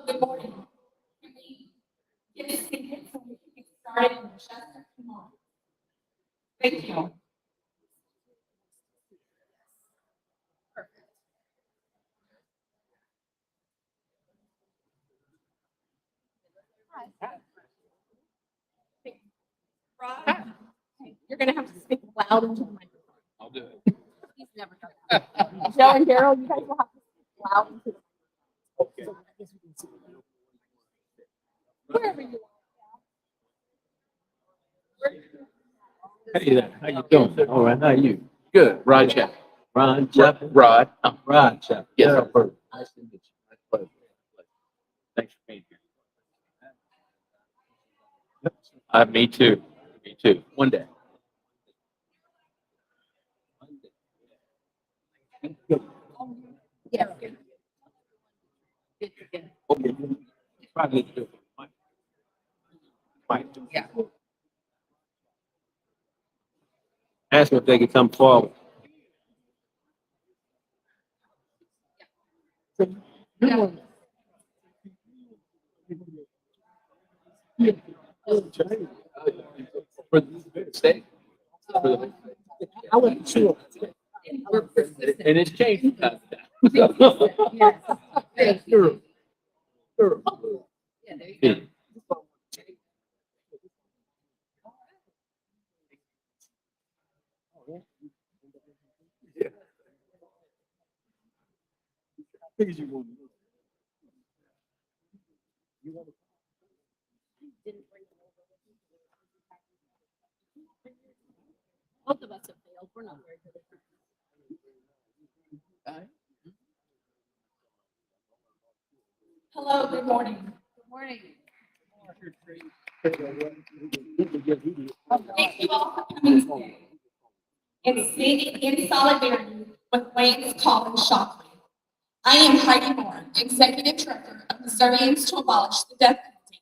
Good morning. Can we get seated so we can get started in just a few moments? Thank you. Rod, you're going to have to speak loud into the microphone. I'll do it. He's never done it. Joe and Daryl, you guys will have to speak loud into the microphone. Wherever you are. Hey there, how you doing? All right, how are you? Good, Rod Jeff. Ron Jeff. Rod. Ron Jeff. Yes, Yeah. I've heard. Nice to meet you. My pleasure. Thanks for being here. Me too. Me too. One day. Yes. Okay. Probably do it. Mike. Yeah. Ask them if they can come forward. For the state. I wasn't sure. We're persistent. And it's changed. Yes. Sure. Sure. Yeah, there you go. Both of us have failed. We're not very good at it. Hello, good morning. Good morning. Thank you all for coming today and standing in solidarity with Lance Shockley. I am Heidi Moore, Executive Director of Missourians to Abolish the Death Penalty.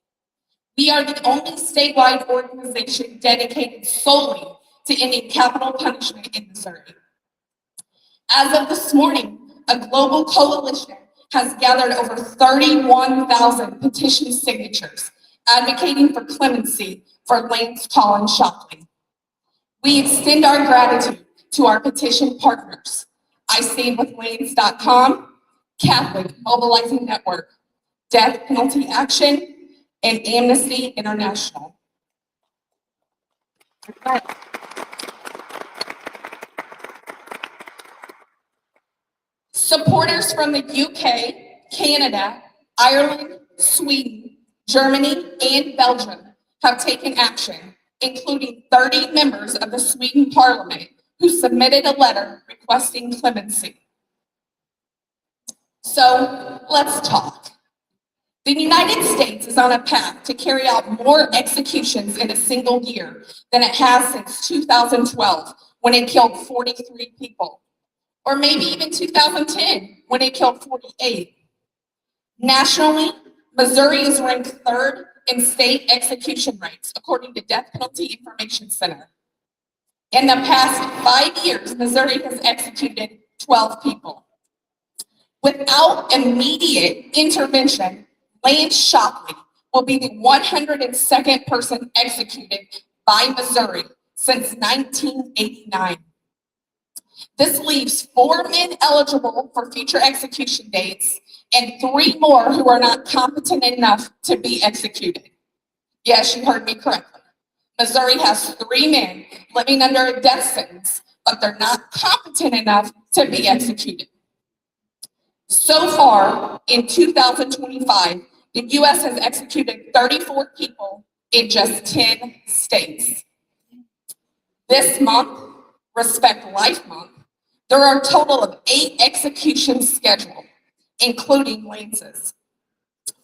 We are the only statewide organization dedicated solely to ending capital punishment in Missouri. As of this morning, a global coalition has gathered over 31,000 petition signatures advocating for clemency for Lance Shockley. We extend our gratitude to our petition partners, IStandWithLance.com, Catholic Mobilizing Network, Death Penalty Action, and Amnesty International. Supporters from the UK, Canada, Ireland, Sweden, Germany, and Belgium have taken action, including 30 members of the Sweden Parliament who submitted a letter requesting clemency. So let's talk. The United States is on a path to carry out more executions in a single year than it has since 2012, when it killed 43 people. Or maybe even 2010, when it killed 48. Nationally, Missouri is ranked third in state execution rates, according to Death Penalty Information Center. In the past 5 years, Missouri has executed 12 people. Without immediate intervention, Lance Shockley will be the 102nd person executed by Missouri since 1989. This leaves 4 men eligible for future execution dates and 3 more who are not competent enough to be executed. Yes, you heard me correctly. Missouri has 3 men living under a death sentence, but they're not competent enough to be executed. So far, in 2025, the U.S. has executed 34 people in just 10 states. This month, Respect Life Month, there are a total of 8 executions scheduled, including Lance's.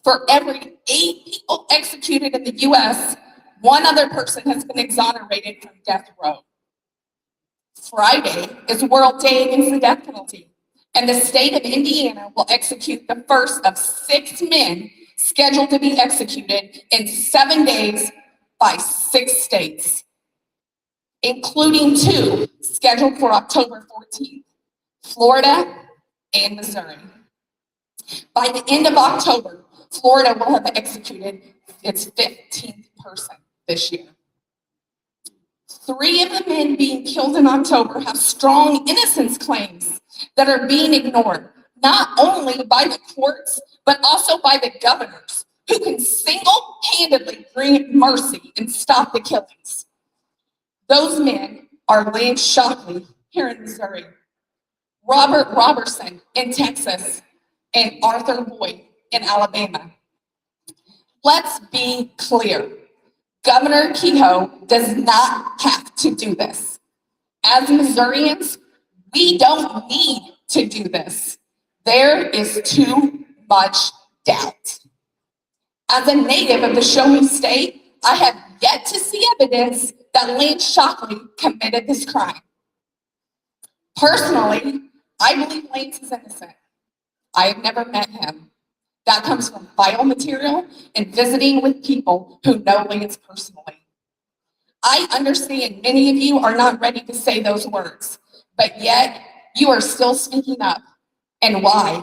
For every 8 people executed in the U.S., 1 other person has been exonerated from death row. Friday is World Day Against the Death Penalty, and the state of Indiana will execute the first of 6 men scheduled to be executed in 7 days by 6 states, including 2 scheduled for October 14th, Florida and Missouri. By the end of October, Florida will have executed its 15th person this year. 3 of the men being killed in October have strong innocence claims that are being ignored, not only by the courts, but also by the governors, who can single-handedly bring mercy and stop the killings. Those men are Lance Shockley here in Missouri, Robert Robertson in Texas, and Arthur Boyd in Alabama. Let's be clear. Governor Kehoe does not have to do this. As Missourians, we don't need to do this. There is too much doubt. As a native of the Show Me State, I have yet to see evidence that Lance Shockley committed this crime. Personally, I believe Lance is innocent. I have never met him. That comes from file material and visiting with people who know Lance personally. I understand many of you are not ready to say those words, but yet you are still speaking up. And why?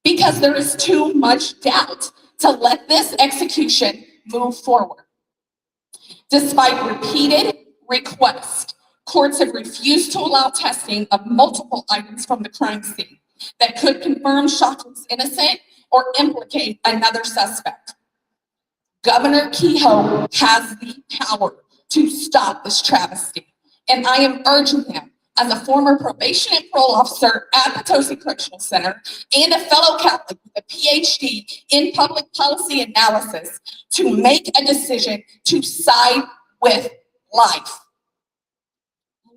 Because there is too much doubt to let this execution move forward. Despite repeated requests, courts have refused to allow testing of multiple items from the crime scene that could confirm Shockley's innocent or implicate another suspect. Governor Kehoe has the power to stop this travesty, and I am urging him, as a former probation and parole officer at Potosi Correctional Center and a fellow Catholic with a PhD in public policy analysis, to make a decision to side with life.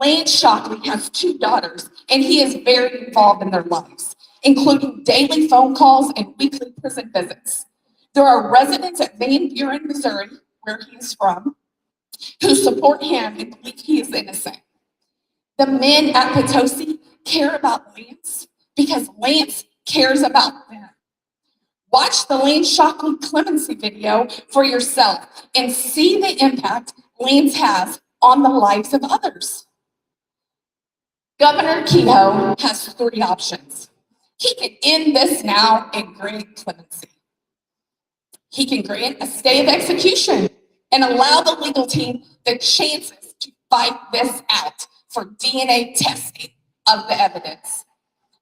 Lance Shockley has 2 daughters, and he is very involved in their lives, including daily phone calls and weekly prison visits. There are residents at Van Buren, Missouri, where he is from, who support him and believe he is innocent. The men at Potosi care about Lance because Lance cares about them. Watch the Lance Shockley clemency video for yourself and see the impact Lance has on the lives of others. Governor Kehoe has 3 options. He can end this now and grant clemency. He can grant a stay of execution and allow the legal team the chances to fight this out for DNA testing of the evidence.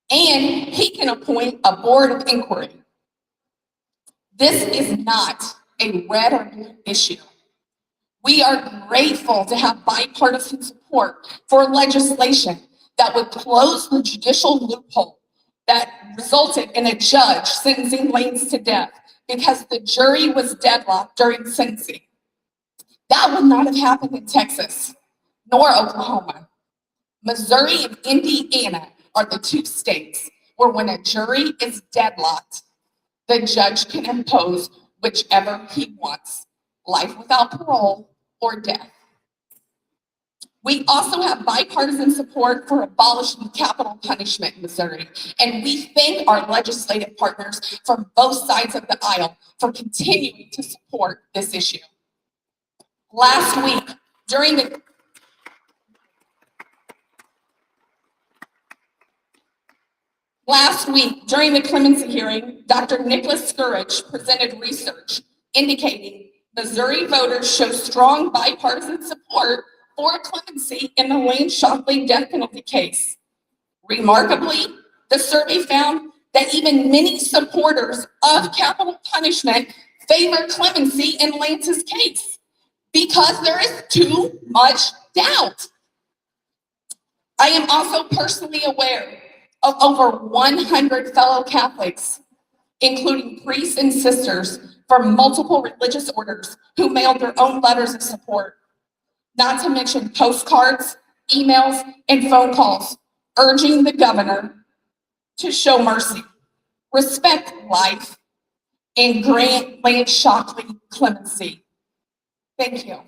And he can appoint a board of inquiry. This is not a red or blue issue. We are grateful to have bipartisan support for legislation that would close the judicial loophole that resulted in a judge sentencing Lance to death because the jury was deadlocked during sentencing. That would not have happened in Texas, nor Oklahoma. Missouri and Indiana are the 2 states where when a jury is deadlocked, the judge can impose whichever he wants, life without parole or death. We also have bipartisan support for abolishing capital punishment in Missouri, and we thank our legislative partners from both sides of the aisle for continuing to support this issue. Last week, during the clemency hearing, Dr. Nicholas Scourge presented research indicating Missouri voters show strong bipartisan support for clemency in the Lance Shockley death penalty case. Remarkably, the survey found that even many supporters of capital punishment favor clemency in Lance's case because there is too much doubt. I am also personally aware of over 100 fellow Catholics, including priests and sisters from multiple religious orders, who mailed their own letters of support, not to mention postcards, emails, and phone calls urging the governor to show mercy, respect life, and grant Lance Shockley clemency. Thank you.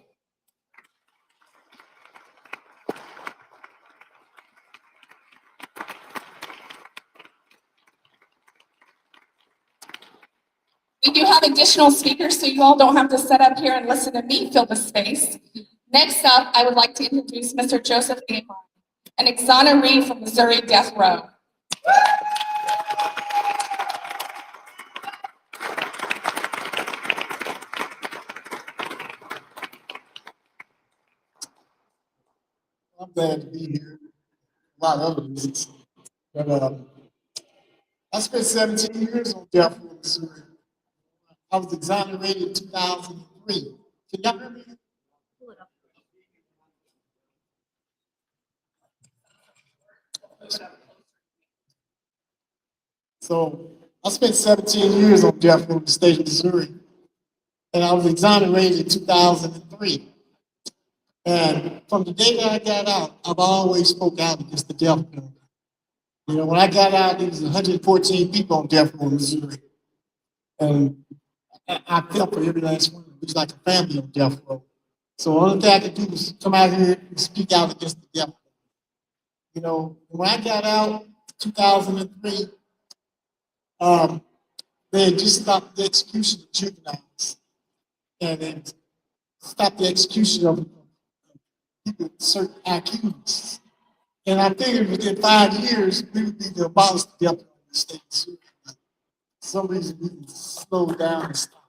We do have additional speakers, so you all don't have to sit up here and listen to me fill the space. Next up, I would like to introduce Mr. Joseph Amon, an exoneree from Missouri Death Row. glad to be here. A lot of other reasons. But I spent 17 years on death row in Missouri. I was exonerated in 2003. Can y'all hear me? So I spent 17 years on death row in the state of Missouri, and I was exonerated in 2003. And from the day that I got out, I've always spoke out against the death penalty. You know, when I got out, there was 114 people on death row in Missouri, and I felt for every last one. It was like a family on death row. So the only thing I could do was come out here and speak out against the death penalty. You know, when I got out, 2003, they had just stopped the execution of juveniles, and then stopped the execution of people with certain IQs. And I figured within 5 years, we would be to abolish the death penalty in the state of Missouri. For some reason, we can slow down and stop.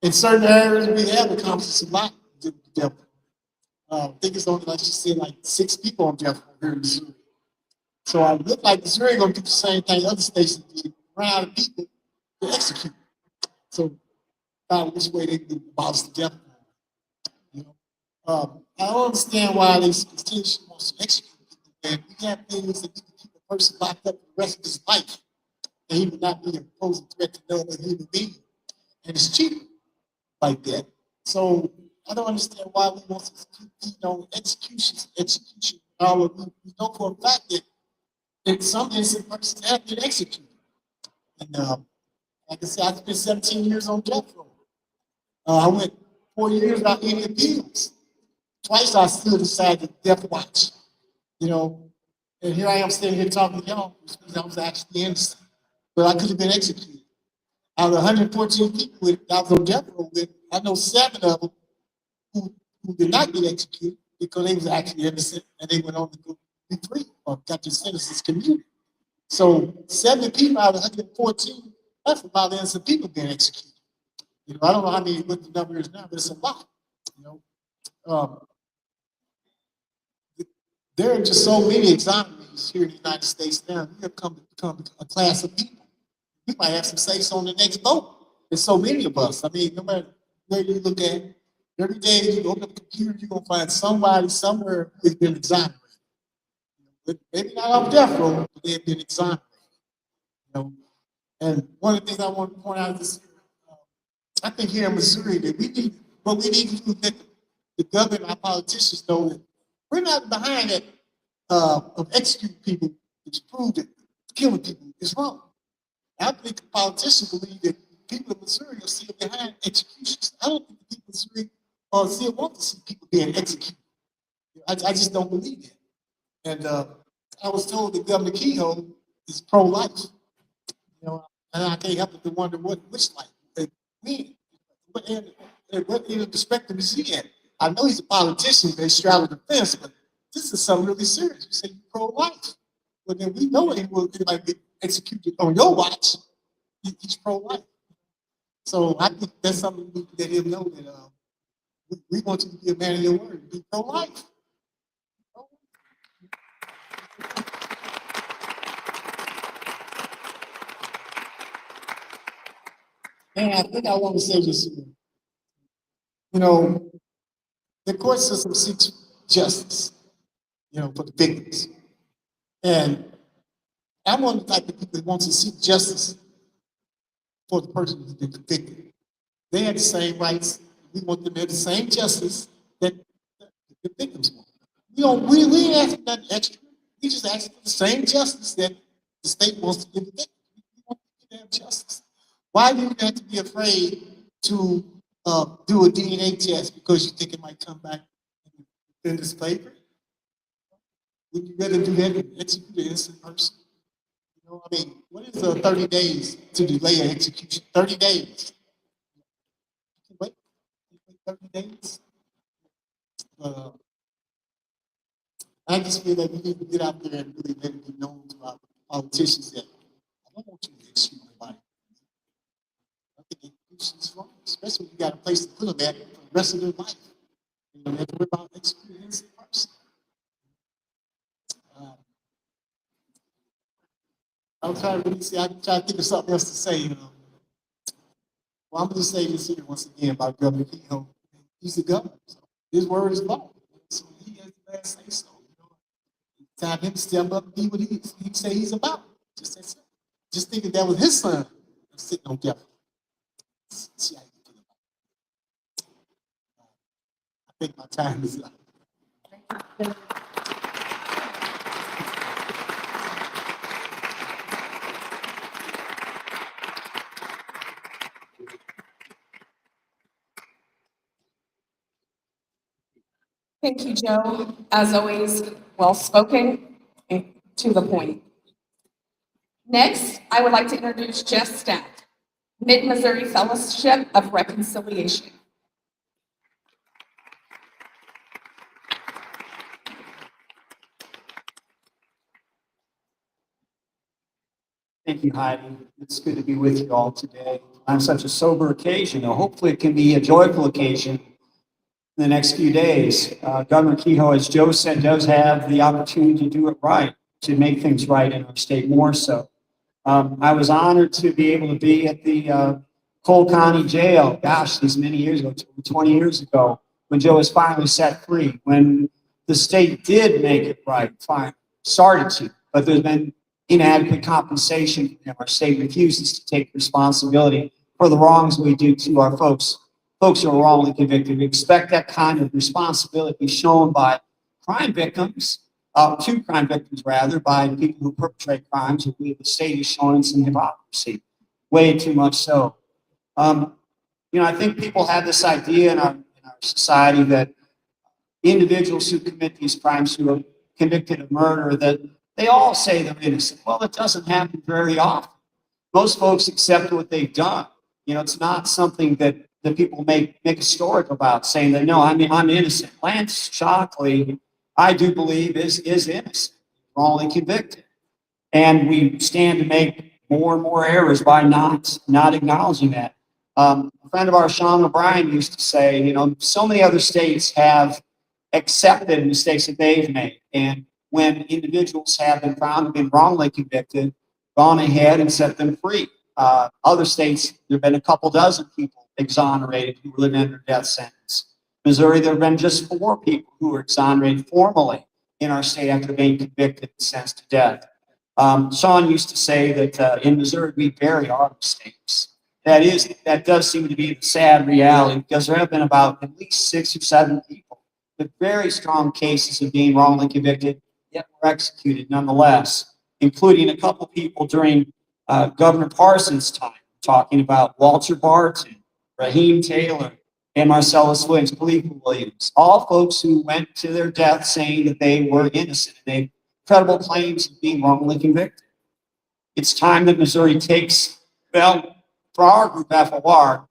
In certain areas, we have accomplished a lot with the death penalty. I think it's only, like you said, like 6 people on death row here in Missouri. So I look like Missouri gonna do the same thing other states did, run out of people to execute. So find which way they can abolish the death penalty. You know, I don't understand why they continue wants to execute people. And we have things that we can keep a person locked up for the rest of his life, and he would not be a posing threat to no other human being. And it's cheaper like that. So I don't understand why we want to keep execution. All of we know for a fact that in some instances persons have been executed. And like I said, I spent 17 years on death row. I went 4 years without any appeals. Twice I stood aside the death watch. You know, and here I am standing here talking to y'all because I was actually innocent. But I could have been executed. Out of 114 people that I was on death row with, I know 7 of them who did not get executed because they was actually innocent and they went on to go be free or got their sentences commuted. So 7 people out of 114, that's a lot of innocent people being executed. You know, I don't know how many what the number is now, but it's a lot. You know, there are just so many exonerations here in the United States now. We have come to become a class of people. We might have some say so on the next vote. There's so many of us. I mean, no matter where you look at, every day you open up the computer, you're gonna find somebody somewhere who's been exonerated. Maybe not off death row, but they've been exonerated. You know, and one of the things I want to point out is, I think here in Missouri that we need to do is let the government and our politicians know that we're not behind it of executing people. It's proved that killing people is wrong. I think the politicians believe that people in Missouri are still behind executions. I don't think the people in Missouri still want to see people being executed. I just don't believe that. And I was told that Governor Kehoe is pro-life. You know, and I can't help but to wonder which life. What end of the spectrum is he at? I know he's a politician, they straddle the fence, but this is something really serious. You say you're pro-life. Well, then we know he might get executed on your watch. He's pro-life. So I think that's something we let him know that we want you to be a man of your word, be pro-life. And I think I want to say this, you know, the court system seeks justice, you know, for the victims. And I'm one of the type of people that wants to seek justice for the person who's been convicted. They have the same rights. We want them to have the same justice that the victims want. We ain't asking nothing extra. We just asking for the same justice that the state wants to give the victims. We want them to have justice. Why do you have to be afraid to do a DNA test because you think it might come back in this favor? Would you rather do that than execute an innocent person? You know, I mean, what is 30 days to delay an execution? 30 days. You can wait 30 days. I just feel that we need to get out there and really let it be known to our politicians that I don't want you to execute nobody. I think execution is wrong, especially when you got a place to put them at for the rest of their life. You know, they have to worry about executing an innocent person. I'm trying to really see, I'm trying to think of something else to say, you know. Well, I'm going to say this here once again about Governor Kehoe. He's the governor. So his word is law. So he has the last say so. You know, it's time him to step up and be what he say he's about. Just that simple. Just thinking that was his son sitting on death. See how you feel about it. I think my time is up. Thank you, Joe. As always, well-spoken and to the point. Next, I would like to introduce Jeff Stack, Mid-Missouri Fellowship of Reconciliation. Thank you, Heidi. It's good to be with you all today on such a sober occasion. Now, hopefully it can be a joyful occasion in the next few days. Governor Kehoe, as Joe said, does have the opportunity to do it right, to make things right in our state more so. I was honored to be able to be at the Cole County Jail, gosh, these many years ago, 20 years ago, when Joe was finally set free, when the state did make it right, fine, started to, but there's been inadequate compensation. Our state refuses to take responsibility for the wrongs we do to our folks who are wrongly convicted. We expect that kind of responsibility shown by crime victims, to crime victims rather, by people who perpetrate crimes. And we, the state, is showing some hypocrisy, way too much so. I think people have this idea in our society that individuals who commit these crimes, who are convicted of murder, that they all say they're innocent. Well, it doesn't happen very often. Most folks accept what they've done. It's not something that people make a story about, saying that, no, I'm innocent. Lance Shockley, I do believe, is innocent, wrongly convicted. And we stand to make more and more errors by not acknowledging that. A friend of ours, Sean O'Brien, used to say, so many other states have accepted mistakes that they've made. And when individuals have been found to have been wrongly convicted, gone ahead and set them free. Other states, there have been a couple dozen people exonerated who were living under death sentence. Missouri, there have been just 4 people who were exonerated formally in our state after being convicted and sentenced to death. Sean used to say that in Missouri, we bury our mistakes. That does seem to be the sad reality, because there have been about at least 6 or 7 people with very strong cases of being wrongly convicted, yet were executed nonetheless, including a couple people during Governor Parsons' time, talking about Walter Barton, Raheem Taylor, and Marcellus Williams, Khalifa Williams, all folks who went to their death saying that they were innocent. They had credible claims of being wrongly convicted. It's time that Missouri takes, for our group, FOR,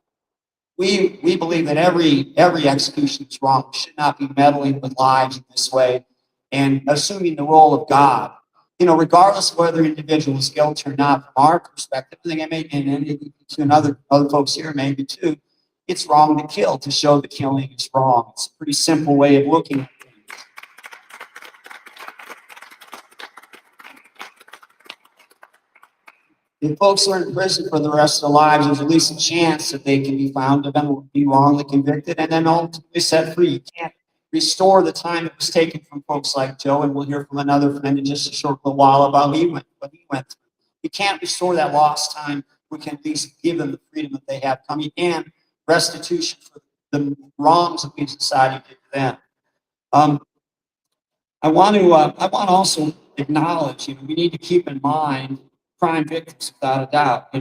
we believe that every execution is wrong. We should not be meddling with lives in this way and assuming the role of God. Regardless of whether individual is guilty or not, from our perspective, I think I may, and other folks here maybe too, it's wrong to kill, to show that killing is wrong. It's a pretty simple way of looking at things. If folks are in prison for the rest of their lives, there's at least a chance that they can be found to be wrongly convicted and then ultimately set free. You can't restore the time that was taken from folks like Joe, and we'll hear from another friend in just a short little while about what he went through. You can't restore that lost time. We can at least give them the freedom that they have coming and restitution for the wrongs that we in society did to them. I want to also acknowledge, we need to keep in mind crime victims without a doubt.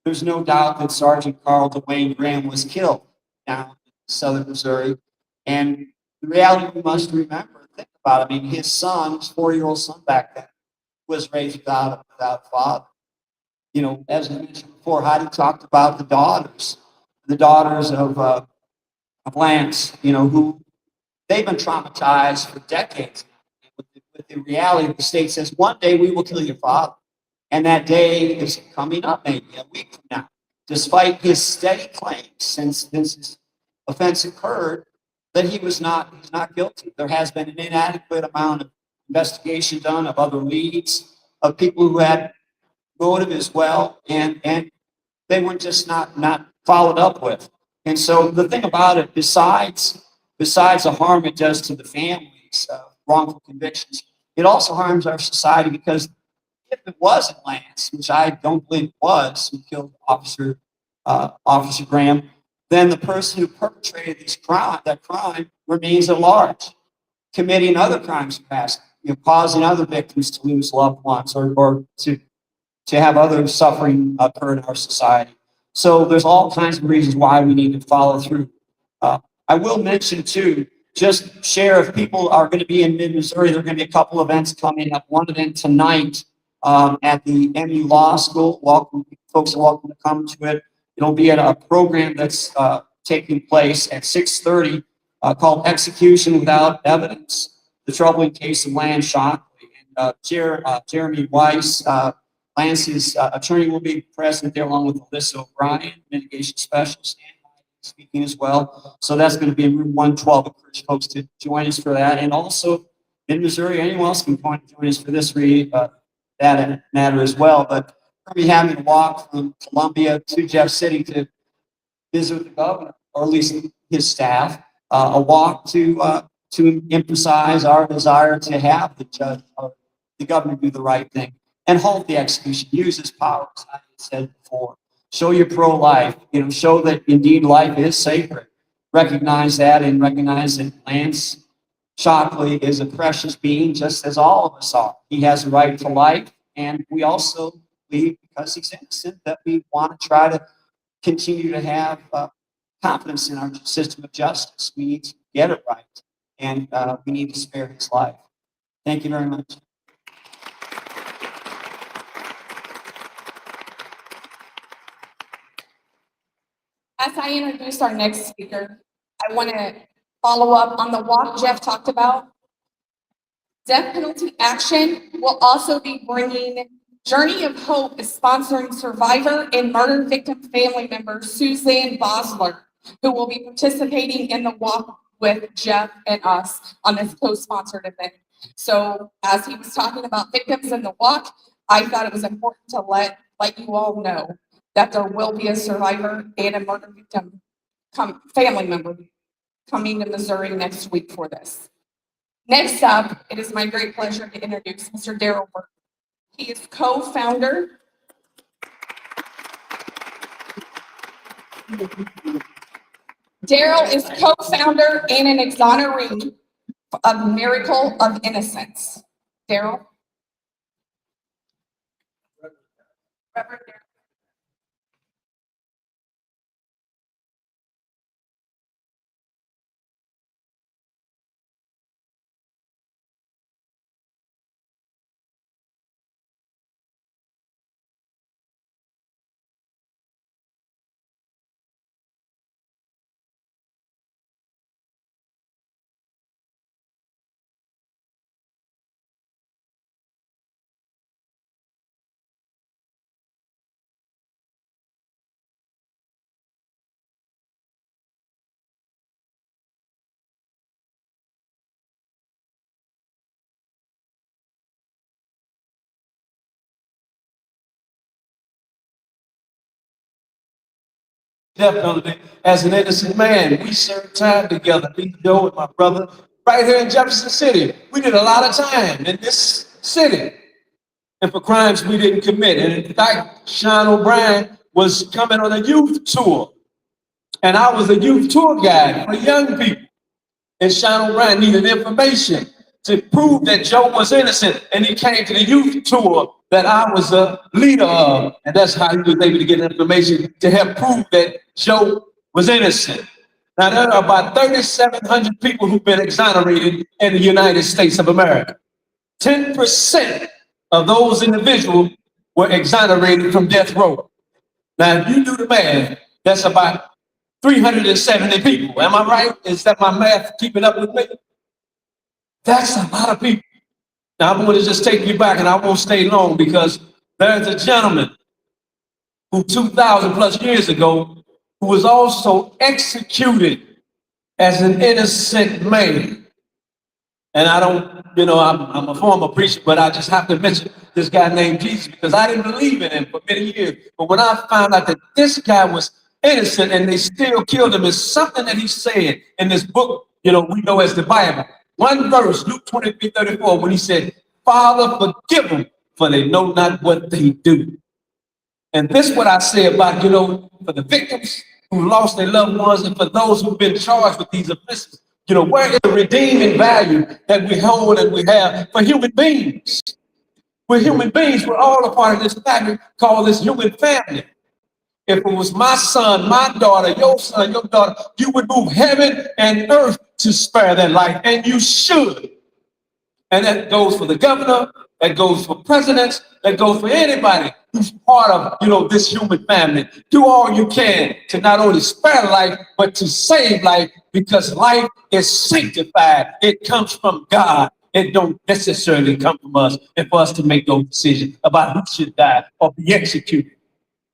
There's no doubt that Sergeant Carl Dwayne Graham was killed down in southern Missouri. And the reality we must remember, think about it. His son, his 4-year-old son back then, was raised without a father. As I mentioned before, Heidi talked about the daughters of Lance, who they've been traumatized for decades with the reality the state says, one day we will kill your father. And that day is coming up maybe a week from now. Despite his steady claims since his offense occurred, that he's not guilty. There has been an inadequate amount of investigation done of other leads, of people who had motive as well, and they were just not followed up with. And so the thing about it, besides the harm it does to the families, wrongful convictions, it also harms our society, because if it wasn't Lance, which I don't believe it was, who killed Officer Graham, then the person who perpetrated that crime remains at large, committing other crimes past, causing other victims to lose loved ones, or to have other suffering occur in our society. So there's all kinds of reasons why we need to follow through. I will mention too, just share, if people are going to be in mid-Missouri, there are going to be a couple events coming up. One event tonight at the MU Law School. Folks are welcome to come to it. It'll be at a program that's taking place at 6:30 called Execution Without Evidence, the troubling case of Lance Shockley. And Jeremy Weiss, Lance's attorney, will be present there, along with Alyssa O'Brien, mitigation specialist, and speaking as well. So that's going to be in room 112. I encourage folks to join us for that. And also in Missouri, anyone else can join us for this that matter as well. But we're going to be having a walk from Columbia to Jeff City to visit with the governor, or at least his staff, a walk to emphasize our desire to have the judge or the governor do the right thing and halt the execution, use his power, as I said before. Show you're pro-life, show that indeed life is sacred. Recognize that, and recognize that Lance Shockley is a precious being, just as all of us are. He has a right to life, and we also believe, because he's innocent, that we want to try to continue to have confidence in our system of justice. We need to get it right, and we need to spare his life. Thank you very much. As I introduce our next speaker, I want to follow up on the walk Jeff talked about. Death Penalty Action will also be bringing Journey of Hope, is sponsoring survivor and murder victim family member Suzanne Bosler, who will be participating in the walk with Jeff and us on this co-sponsored event. So as he was talking about victims in the walk, I thought it was important to let you all know that there will be a survivor and a murder victim family member coming to Missouri next week for this. Next up, it is my great pleasure to introduce Mr. Darrell Burke. He is co-founder. Darrell is co-founder and an exoneree of Miracle of Innocence. Darrell? Reverend Darrell. Death penalty as an innocent man. We served time together, me, Joe, and my brother, right here in Jefferson City. We did a lot of time in this city, and for crimes we didn't commit. And in fact, Sean O'Brien was coming on a youth tour, and I was a youth tour guide for young people. And Sean O'Brien needed information to prove that Joe was innocent, and he came to the youth tour that I was a leader of, and that's how he was able to get information to help prove that Joe was innocent. Now, there are about 3,700 people who've been exonerated in the United States of America. 10% of those individuals were exonerated from death row. Now, if you do the math, that's about 370 people. Am I right? Is that my math keeping up with me? That's a lot of people. Now, I'm going to just take you back, and I won't stay long, because there's a gentleman who 2,000 plus years ago, who was also executed as an innocent man. And I don't, I'm a former preacher, but I just have to mention, this guy named Jesus because I didn't believe in him for many years. But when I found out that this guy was innocent and they still killed him, is something that he said in this book, we know as the Bible. One verse, Luke 23:34, when he said, Father, forgive them, for they know not what they do. And this is what I say about, for the victims who lost their loved ones and for those who've been charged with these offenses, where is the redeeming value that we hold and we have for human beings? We're human beings. We're all a part of this family called this human family. If it was my son, my daughter, your son, your daughter, you would move heaven and earth to spare their life, and you should. And that goes for the governor, that goes for presidents, that goes for anybody who's part of, this human family. Do all you can to not only spare life, but to save life, because life is sanctified. It comes from God. It don't necessarily come from us, and for us to make those decisions about who should die or be executed.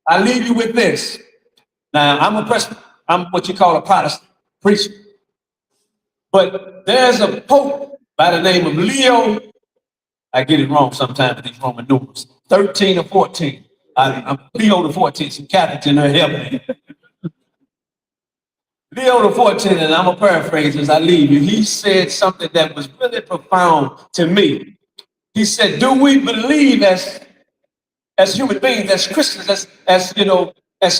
I leave you with this. Now, I'm what you call a Protestant preacher. But there's a pope by the name of Leo. I get it wrong sometimes with these Roman numerals. 13 or 14. I'm Leo the 14th. Some Catholics in there help me. Leo the 14th, and I'm going to paraphrase as I leave you. He said something that was really profound to me. He said, do we believe as human beings, as Christians, as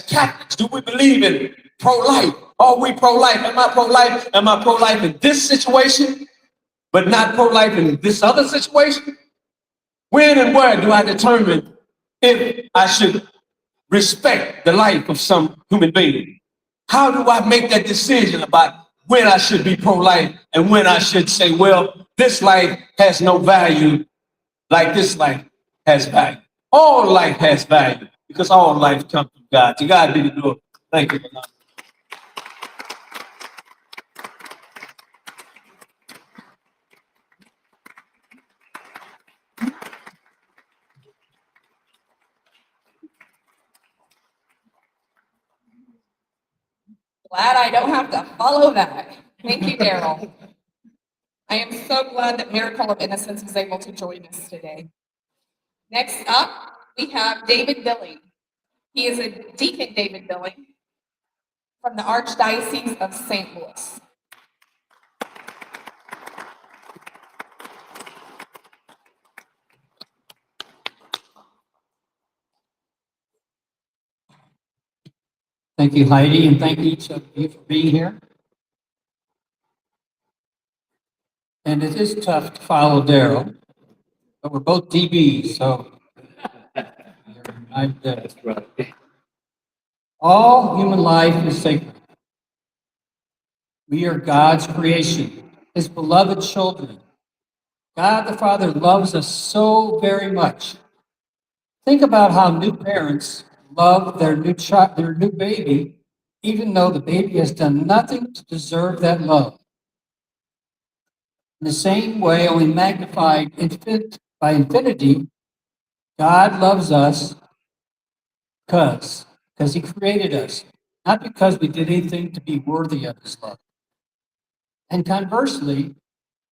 Catholics, do we believe in pro-life? Are we pro-life? Am I pro-life? Am I pro-life in this situation, but not pro-life in this other situation? When and where do I determine if I should respect the life of some human being? How do I make that decision about when I should be pro-life and when I should say, well, this life has no value like this life has value? All life has value because all life comes from God. To God be the glory. Thank you. Glad I don't have to follow that. Thank you, Daryl. I am so glad that Miracle of Innocence was able to join us today. Next up, we have David Billing. He is a Deacon David Billing from the Archdiocese of St. Louis. Thank you, Heidi, and thank each of you for being here. And it is tough to follow Daryl, but we're both DBs, so That's right. all human life is sacred. We are God's creation, His beloved children. God the Father loves us so very much. Think about how new parents love their new child, their new baby, even though the baby has done nothing to deserve that love. In the same way, only magnified by infinity, God loves us because He created us, not because we did anything to be worthy of His love. And conversely,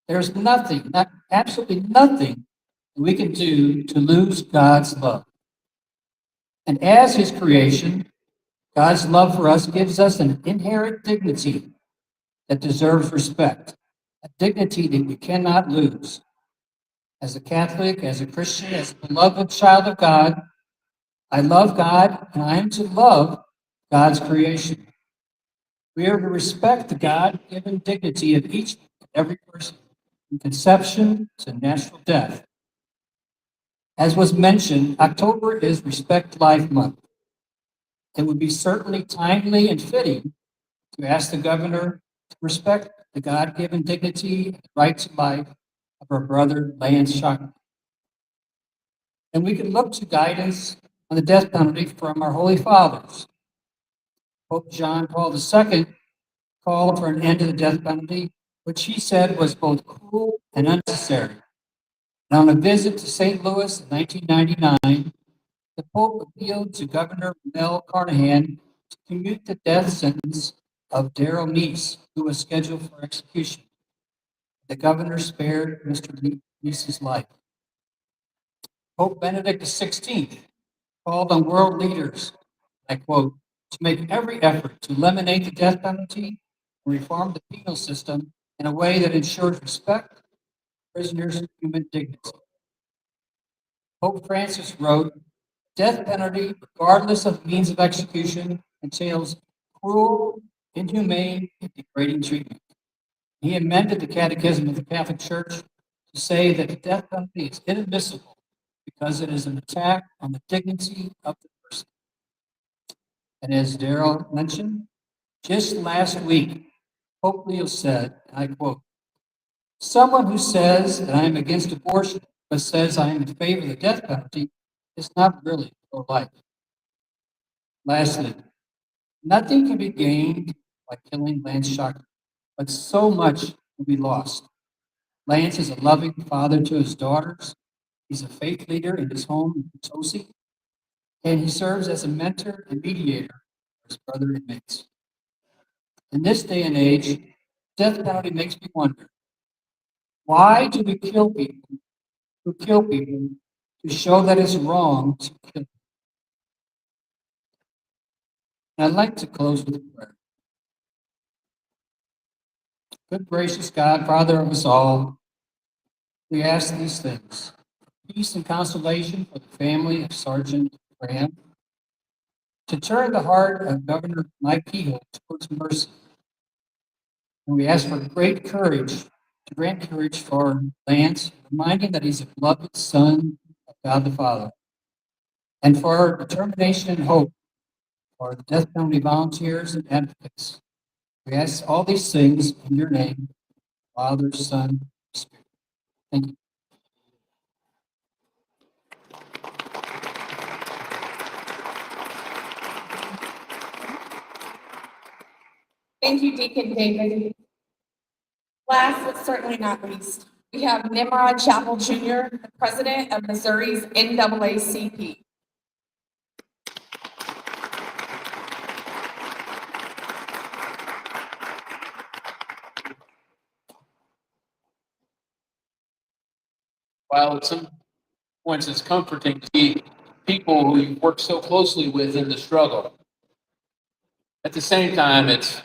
there's nothing, absolutely nothing that we can do to lose God's love. And as His creation, God's love for us gives us an inherent dignity that deserves respect, a dignity that we cannot lose. As a Catholic, as a Christian, as a beloved child of God, I love God and I am to love God's creation. We are to respect the God-given dignity of each and every person, from conception to natural death. As was mentioned, October is Respect Life Month. It would be certainly timely and fitting to ask the governor to respect the God-given dignity and right to life of our brother Lance Shockley. And we can look to guidance on the death penalty from our Holy Fathers. Pope John Paul II called for an end to the death penalty, which he said was both cruel and unnecessary. And on a visit to St. Louis in 1999, the Pope appealed to Governor Mel Carnahan to commute the death sentence of Darrell Neese, who was scheduled for execution. The governor spared Mr. Neese's life. Pope Benedict XVI called on world leaders, I quote, to make every effort to eliminate the death penalty and reform the penal system in a way that ensures respect for prisoners' human dignity. Pope Francis wrote, death penalty, regardless of means of execution, entails cruel, inhumane, and degrading treatment. He amended the Catechism of the Catholic Church to say that the death penalty is inadmissible because it is an attack on the dignity of the person. And as Darrell mentioned, just last week, Pope Leo said, and I quote, someone who says that I am against abortion but says I am in favor of the death penalty is not really pro-life. Lastly, nothing can be gained by killing Lance Shockley, but so much will be lost. Lance is a loving father to his daughters. He's a faith leader in his home in Potosi, and he serves as a mentor and mediator for his brother inmates. In this day and age, death penalty makes me wonder, why do we kill people who kill people to show that it's wrong to kill? And I'd like to close with a prayer. Good gracious God, Father of us all, we ask these things. Peace and consolation for the family of Sergeant Graham, to turn the heart of Governor Mike Kehoe towards mercy. And we ask for great courage, to grant courage for Lance, reminding that he's a beloved son of God the Father, and for determination and hope for the death penalty volunteers and advocates. We ask all these things in your name, Father, Son, Spirit. Thank you. Thank you, Deacon David. Last but certainly not least, we have Nimrod Chapel Jr., the president of Missouri's NAACP. While at some points it's comforting to see people who you work so closely with in the struggle, at the same time, it's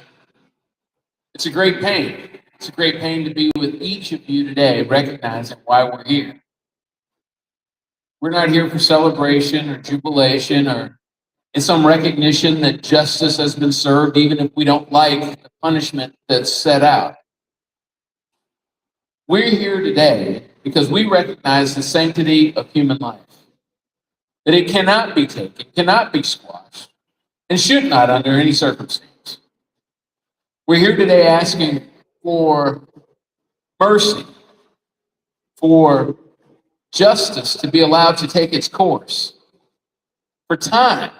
a great pain. It's a great pain to be with each of you today, recognizing why we're here. We're not here for celebration or jubilation or in some recognition that justice has been served, even if we don't like the punishment that's set out. We're here today because we recognize the sanctity of human life, that it cannot be taken, cannot be squashed, and should not under any circumstance. We're here today asking for mercy, for justice to be allowed to take its course, for time,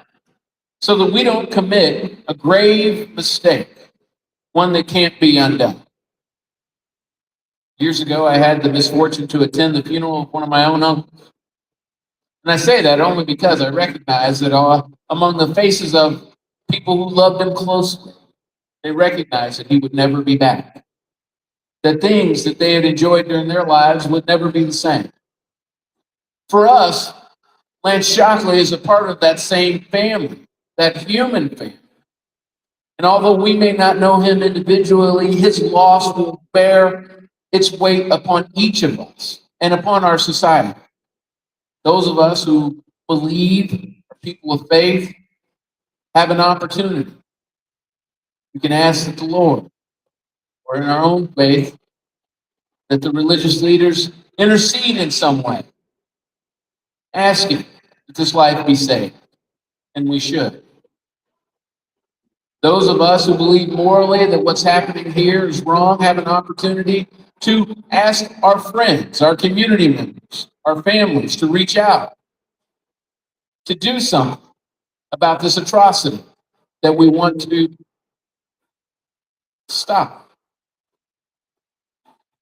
so that we don't commit a grave mistake, one that can't be undone. Years ago, I had the misfortune to attend the funeral of one of my own uncles. And I say that only because I recognize that among the faces of people who loved him closely, they recognized that he would never be back. That things that they had enjoyed during their lives would never be the same. For us, Lance Shockley is a part of that same family, that human family. And although we may not know him individually, his loss will bear its weight upon each of us and upon our society. Those of us who believe, are people of faith, have an opportunity. We can ask that the Lord, or in our own faith, that the religious leaders intercede in some way, asking that this life be saved, and we should. Those of us who believe morally that what's happening here is wrong have an opportunity to ask our friends, our community members, our families to reach out, to do something about this atrocity that we want to stop.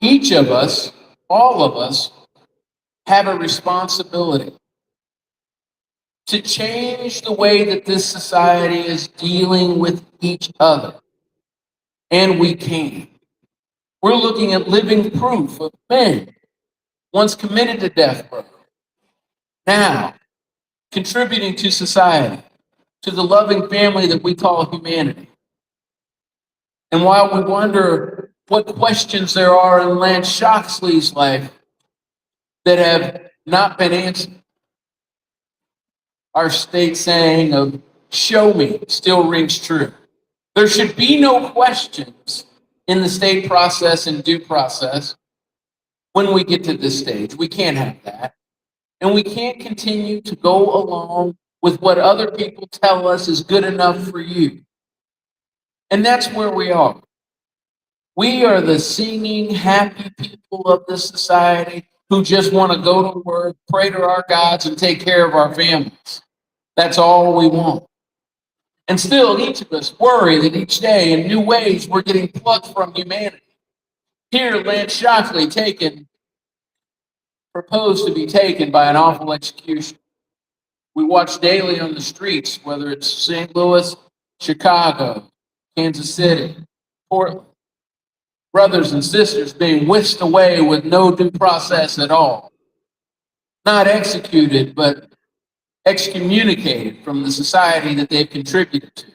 Each of us, all of us, have a responsibility to change the way that this society is dealing with each other. And we can. We're looking at living proof of men once committed to death row, now, contributing to society, to the loving family that we call humanity. And while we wonder what questions there are in Lance Shockley's life that have not been answered, our state saying of "show me" still rings true. There should be no questions in the state process and due process when we get to this stage. We can't have that. And we can't continue to go along with what other people tell us is good enough for you. And that's where we are. We are the singing, happy people of this society who just want to go to work, pray to our gods, and take care of our families. That's all we want. And still, each of us worry that each day in new ways we're getting plucked from humanity. Here, Lance Shockley proposed to be taken by an awful execution. We watch daily on the streets, whether it's St. Louis, Chicago, Kansas City, Portland, brothers and sisters being whisked away with no due process at all. Not executed, but excommunicated from the society that they've contributed to.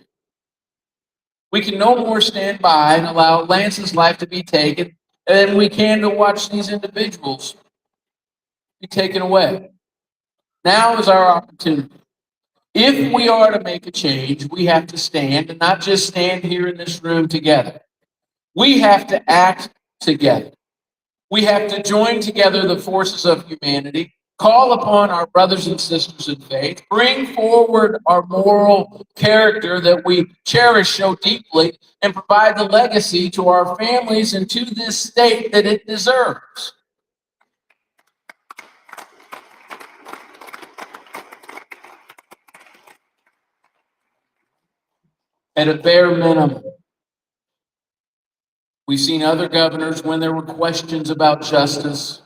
We can no more stand by and allow Lance's life to be taken than we can to watch these individuals be taken away. Now is our opportunity. If we are to make a change, we have to stand, and not just stand here in this room together. We have to act together. We have to join together the forces of humanity, call upon our brothers and sisters in faith, bring forward our moral character that we cherish so deeply, and provide the legacy to our families and to this state that it deserves. At a bare minimum, we've seen other governors, when there were questions about justice,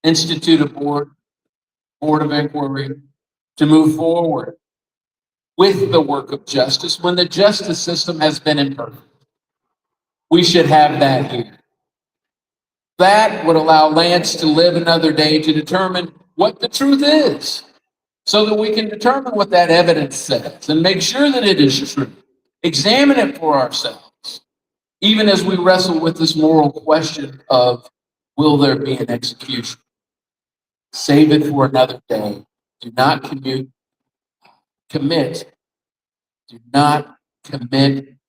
institute a board of inquiry to move forward with the work of justice when the justice system has been imperfect. We should have that here. That would allow Lance to live another day to determine what the truth is, so that we can determine what that evidence says and make sure that it is true. Examine it for ourselves, even as we wrestle with this moral question of, will there be an execution? Save it for another day. Do not commit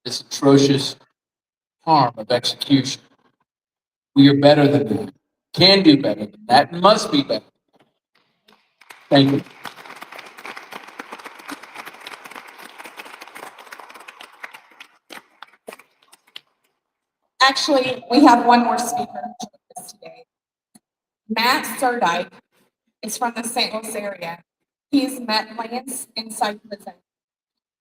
this atrocious harm of execution. We are better than that, can do better than that, and must be better. Thank you. Actually, we have one more speaker joining us today. Matt Surdike is from the St. Louis area. He's met Lance inside prison.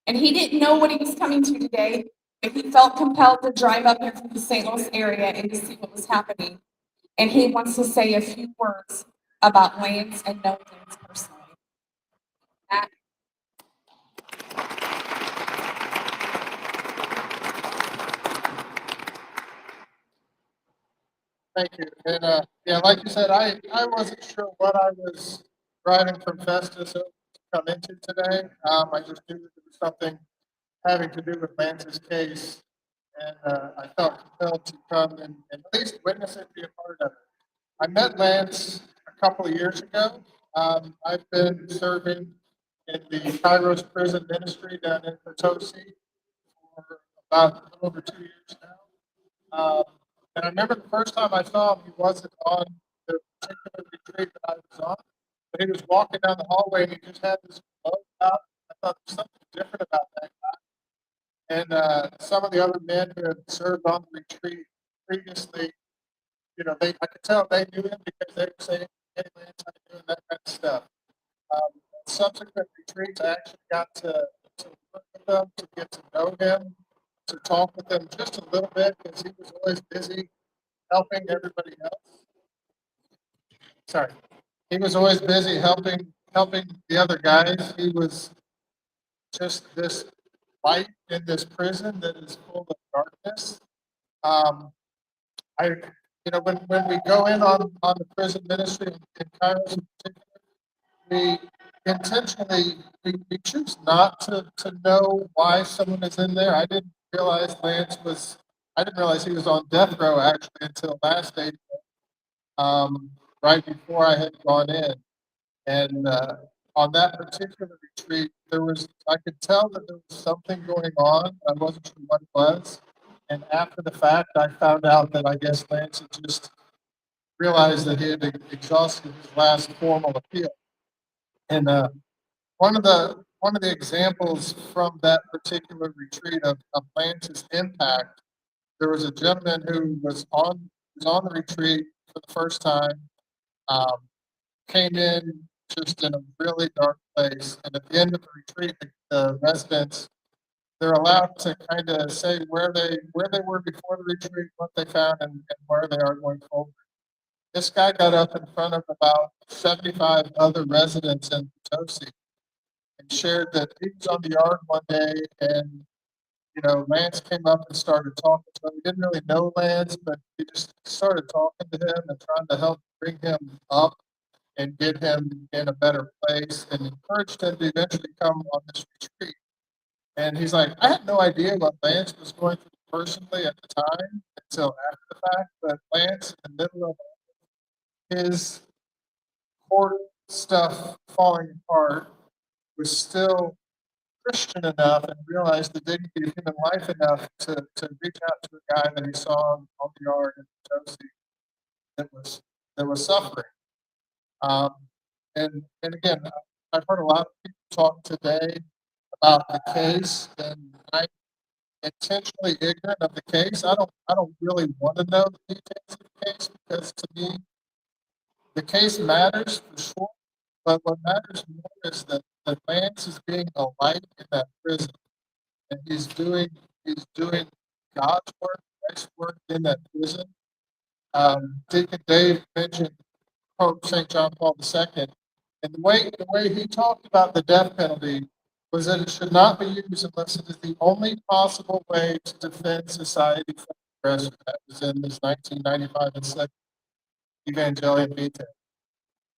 And he didn't know what he was coming to today, but he felt compelled to drive up here from the St. Louis area and to see what was happening. And he wants to say a few words about Lance and knowing Lance personally. Matt? Thank you. And yeah, like you said, I wasn't sure what I was driving from Festus to come into today. I just knew that there was something having to do with Lance's case, and I felt compelled to come and at least witness it, be a part of it. I met Lance a couple of years ago. I've been serving in the Kairos prison ministry down in Potosi for about a little over 2 years now. And I remember the first time I saw him, he wasn't on the particular retreat that I was on, but he was walking down the hallway and he just had this glow about. I thought there's something different about that guy. And some of the other men who had served on the retreat previously, I could tell they knew him because they were saying, "Hey, Lance, how you doing?" That kind of stuff. Subsequent retreats, I actually got to work with them, to get to know him, to talk with him just a little bit because he was always busy helping everybody else. Sorry. He was always busy helping the other guys. He was just this light in this prison that is full of darkness. When we go in on the prison ministry in Kairos in particular, we intentionally, we choose not to know why someone is in there. I didn't realize he was on death row actually until last day, right before I had gone in. And on that particular retreat, I could tell that there was something going on. I wasn't sure what it was. And after the fact, I found out that I guess Lance had just realized that he had exhausted his last formal appeal. And one of the examples from that particular retreat of Lance's impact, there was a gentleman who was on the retreat for the first time, um, came in just in a really dark place, and at the end of the retreat, the residents, they're allowed to kind of say where they were before the retreat, what they found, and where they are going forward. This guy got up in front of about 75 other residents in Potosi and shared that he was on the yard one day, and Lance came up and started talking to him. He didn't really know Lance, but he just started talking to him and trying to help bring him up and get him in a better place, and encouraged him to eventually come on this retreat. And he's like, I had no idea what Lance was going through personally at the time until after the fact, but Lance, in the middle of his court stuff falling apart, was still Christian enough and realized the dignity of human life enough to reach out to a guy that he saw on the yard in Potosi that was suffering. Um, and again, I've heard a lot of people talk today about the case, and I'm intentionally ignorant of the case. I don't really want to know the details of the case, because to me, the case matters for sure, but what matters more is that Lance is being a light in that prison, and he's doing God's work, Christ's work in that prison. Deacon Dave mentioned Pope St. John Paul II, and the way he talked about the death penalty was that it should not be used unless it is the only possible way to defend society from oppression. That was in his 1995 encyclical Evangelium Vitae.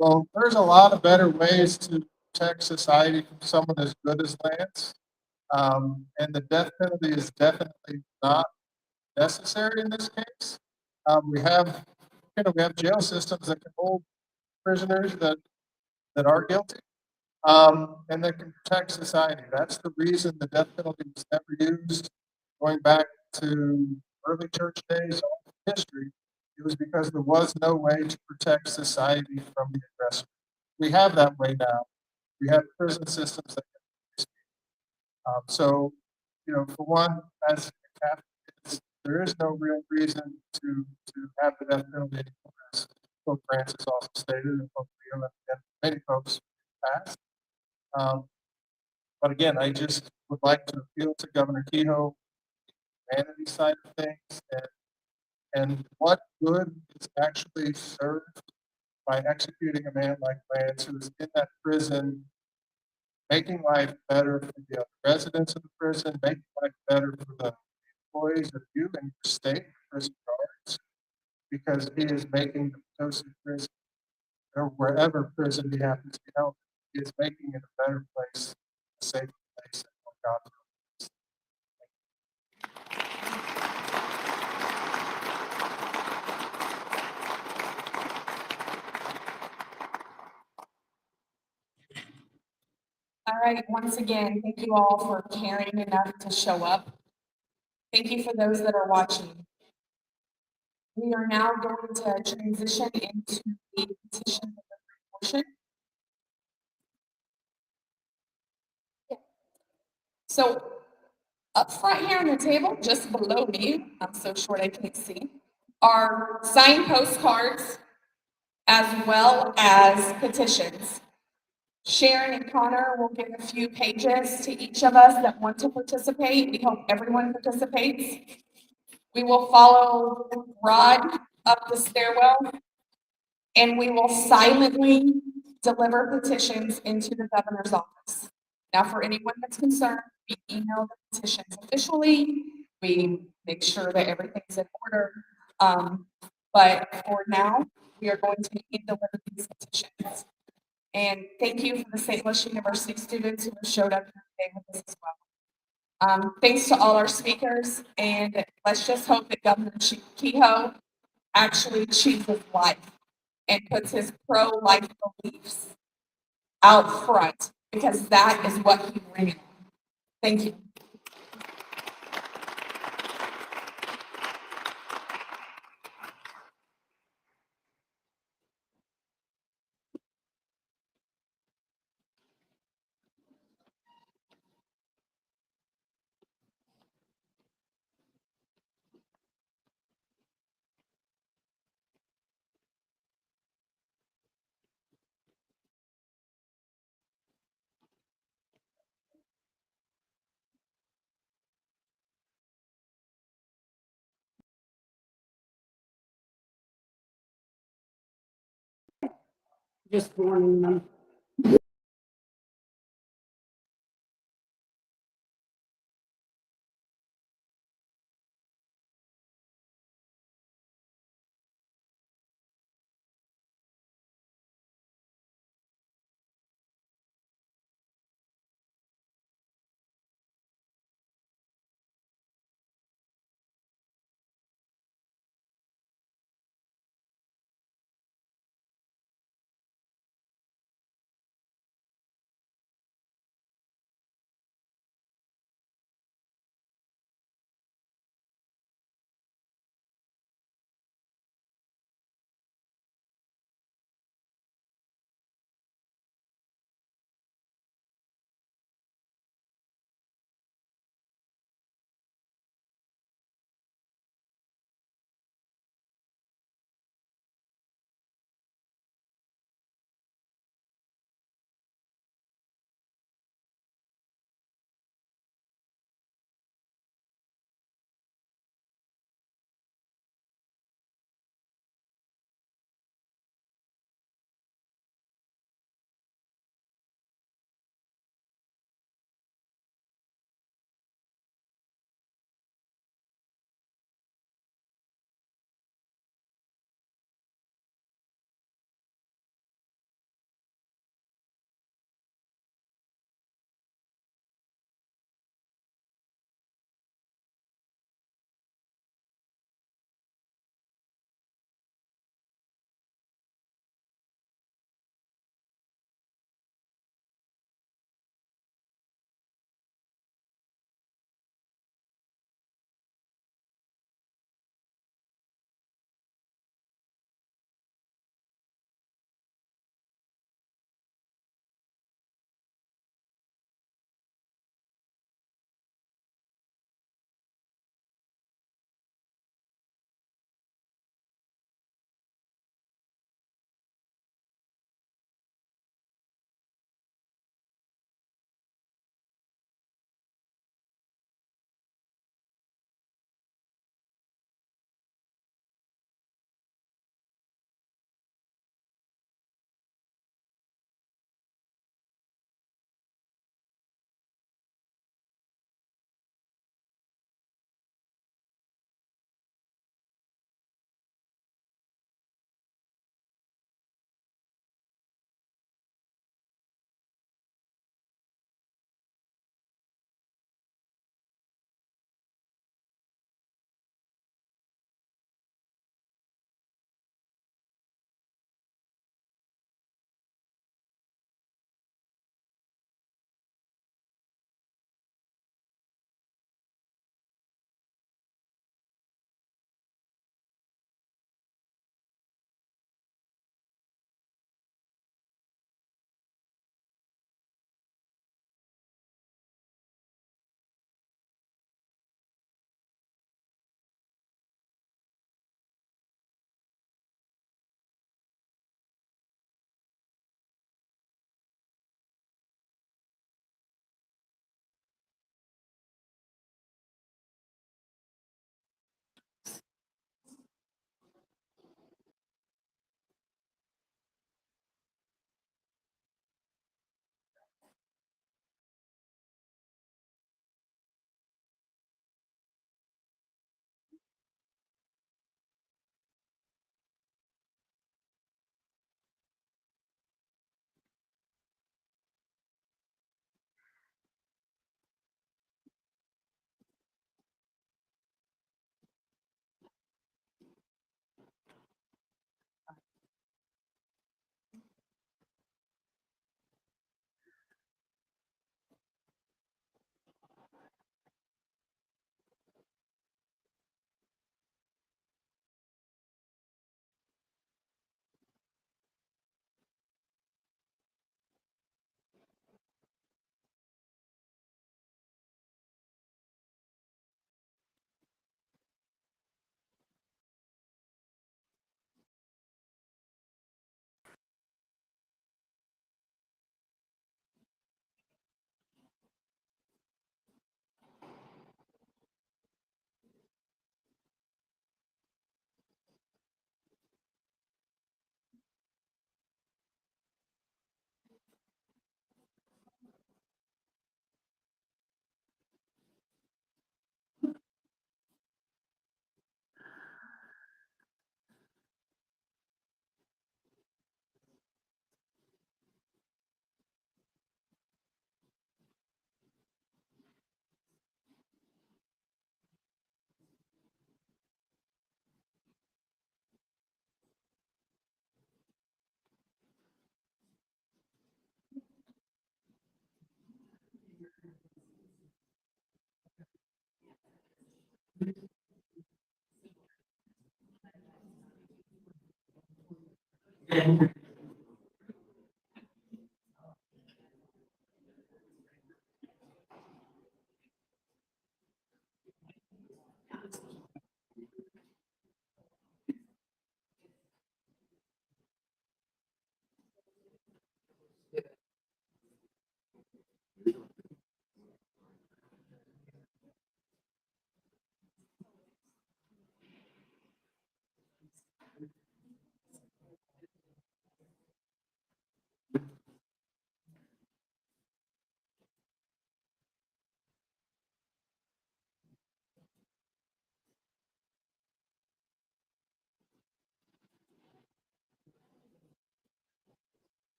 Well, there's a lot of better ways to protect society from someone as good as Lance. And the death penalty is definitely not necessary in this case. We have jail systems that can hold prisoners that are guilty, and that can protect society. That's the reason the death penalty was never used, going back to early church days, all through history. It was because there was no way to protect society from the aggressor. We have that way now. We have prison systems that can. So, for one, as a Catholic, there is no real reason to have the death penalty anymore, as Pope Francis also stated, and Pope Leo and many popes passed. But again, I just would like to appeal to Governor Kehoe, the humanity side of things, and what good is actually served by executing a man like Lance, who is in that prison, making life better for the other residents of the prison, making life better for the employees of you and your state prison guards, because he is making the Potosi prison, or wherever prison he happens to be held, he is making it a better place, a safer place, and more God. All right, once again, thank you all for caring enough to show up. Thank you for those that are watching. We are now going to transition into the petition portion. So up front here on the table, just below me, I'm so short I can't see, are signed postcards as well as petitions. Sharon and Connor will give a few pages to each of us that want to participate. We hope everyone participates. We will follow Rod up the stairwell, and we will silently deliver petitions into the governor's office. Now, for anyone that's concerned, we email the petitions officially. We make sure that everything's in order. But for now, we are going to deliver these petitions. And thank you for the St. Louis University students who have showed up here today with us as well. Thanks to all our speakers, and let's just hope that Governor Kehoe actually chooses life and puts his pro-life beliefs out front, because that is what he ran on. Thank you. Just warning them.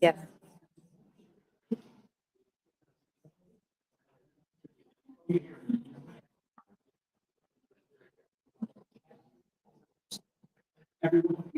Yes. Everyone,